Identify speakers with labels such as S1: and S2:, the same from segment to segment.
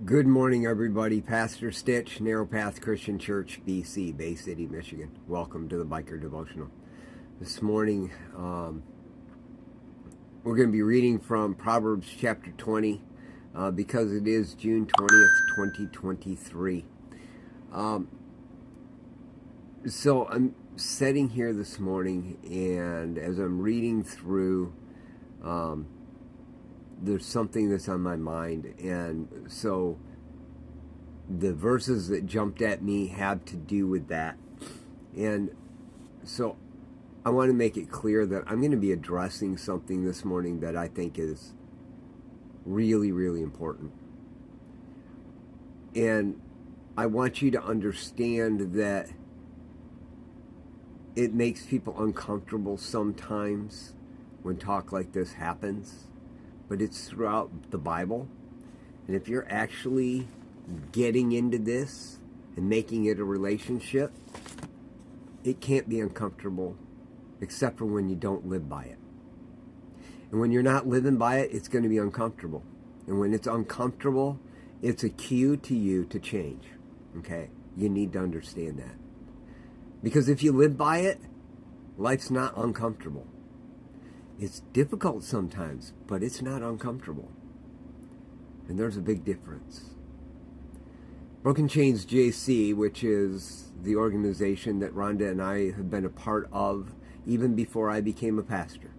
S1: Good morning, everybody. Pastor Stitch, Narrow Path Christian Church, BC, Bay City, Michigan. Welcome to the Biker Devotional. This morning, we're going to be reading from Proverbs chapter 20 because it is June 20th, 2023. So I'm sitting here this morning, and as I'm reading through, there's something that's on my mind, and so the verses that jumped at me have to do with that. And so I want to make it clear that I'm going to be addressing something this morning that I think is really, really important. And I want you to understand that it makes people uncomfortable sometimes when talk like this happens. But it's throughout the Bible. And if you're actually getting into this and making it a relationship, it can't be uncomfortable except for when you don't live by it. And when you're not living by it, it's going to be uncomfortable. And when it's uncomfortable, it's a cue to you to change. Okay? You need to understand that. Because if you live by it, life's not uncomfortable. It's difficult sometimes, but it's not uncomfortable. And there's a big difference. Broken Chains JC, which is the organization that Rhonda and I have been a part of even before I became a pastor,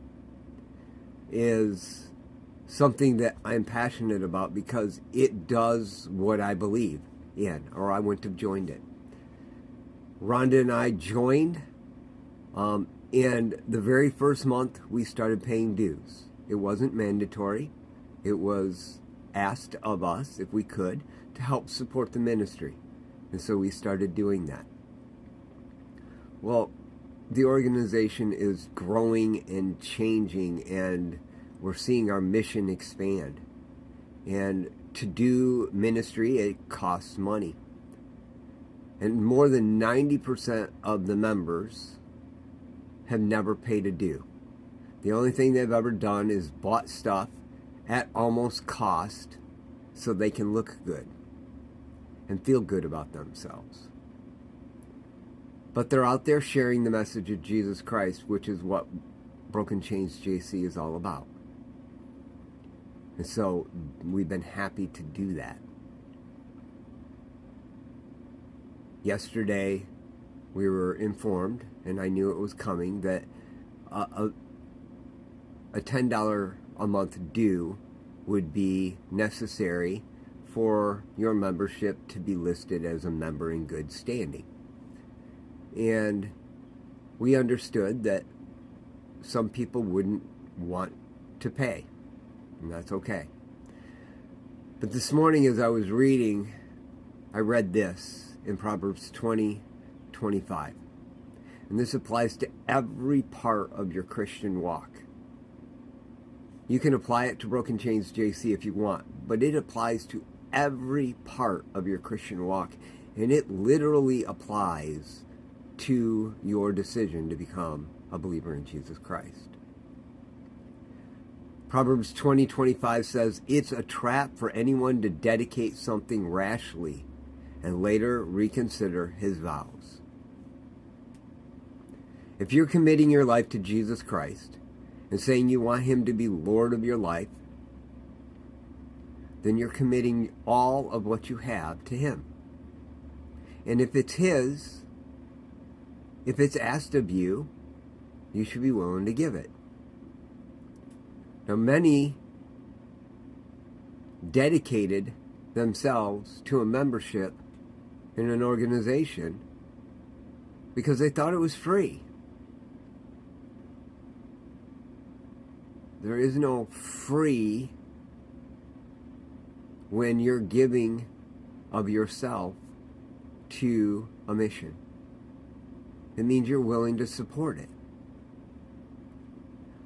S1: is something that I'm passionate about because it does what I believe in, or I wouldn't have joined it. Rhonda and I joined, and the very first month, we started paying dues. It wasn't mandatory. It was asked of us, if we could, to help support the ministry. And so we started doing that. Well, the organization is growing and changing, and we're seeing our mission expand. And to do ministry, it costs money. And more than 90% of the members have never paid a due. The only thing they've ever done is bought stuff at almost cost so they can look good and feel good about themselves. But they're out there sharing the message of Jesus Christ, which is what Broken Chains JC is all about. And so we've been happy to do that. Yesterday, we were informed, and I knew it was coming, that a $10 a month due would be necessary for your membership to be listed as a member in good standing. And we understood that some people wouldn't want to pay, and that's okay. But this morning as I was reading, I read this in Proverbs 20:25. And this applies to every part of your Christian walk. You can apply it to Broken Chains JC if you want, but it applies to every part of your Christian walk, and it literally applies to your decision to become a believer in Jesus Christ. Proverbs 20:25 says, "It's a trap for anyone to dedicate something rashly and later reconsider his vows." If you're committing your life to Jesus Christ and saying you want him to be Lord of your life, then you're committing all of what you have to him. And if it's his, if it's asked of you, you should be willing to give it. Now, many dedicated themselves to a membership in an organization because they thought it was free. There is no free when you're giving of yourself to a mission. It means you're willing to support it.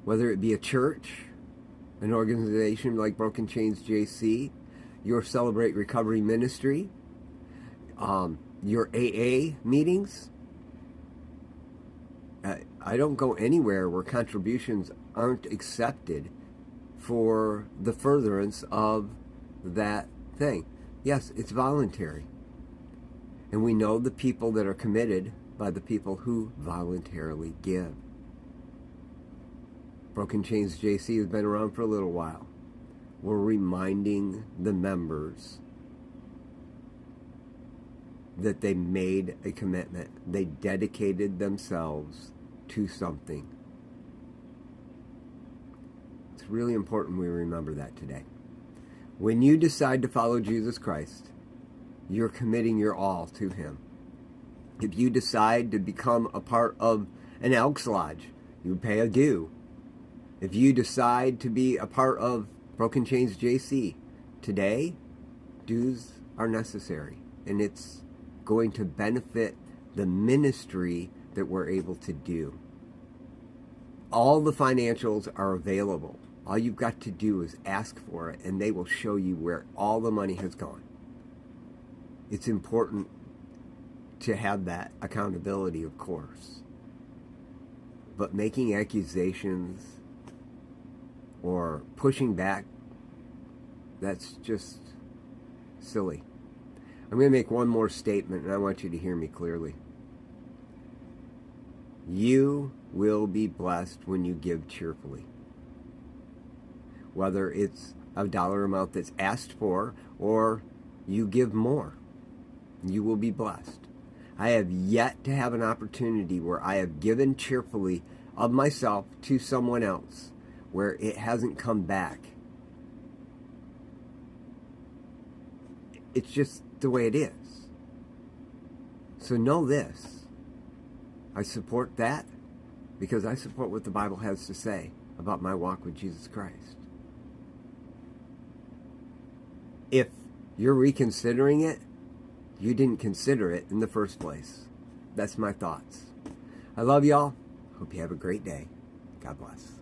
S1: Whether it be a church, an organization like Broken Chains JC, your Celebrate Recovery Ministry, your AA meetings. I don't go anywhere where contributions aren't accepted for the furtherance of that thing. Yes, it's voluntary. And we know the people that are committed by the people who voluntarily give. Broken Chains JC has been around for a little while. We're reminding the members that they made a commitment. They dedicated themselves to something. It's really important we remember that today. When you decide to follow Jesus Christ, you're committing your all to Him. If you decide to become a part of an Elks Lodge, you pay a due. If you decide to be a part of Broken Chains JC, today, dues are necessary. And it's going to benefit the ministry that we're able to do. All the financials are available. All you've got to do is ask for it, and they will show you where all the money has gone. It's important to have that accountability, of course. But making accusations or pushing back, that's just silly. I'm going to make one more statement, and I want you to hear me clearly. You will be blessed when you give cheerfully. Whether it's a dollar amount that's asked for or you give more, you will be blessed. I have yet to have an opportunity where I have given cheerfully of myself to someone else where it hasn't come back. It's just the way it is. So know this. I support that because I support what the Bible has to say about my walk with Jesus Christ. If you're reconsidering it, you didn't consider it in the first place. That's my thoughts. I love y'all. Hope you have a great day. God bless.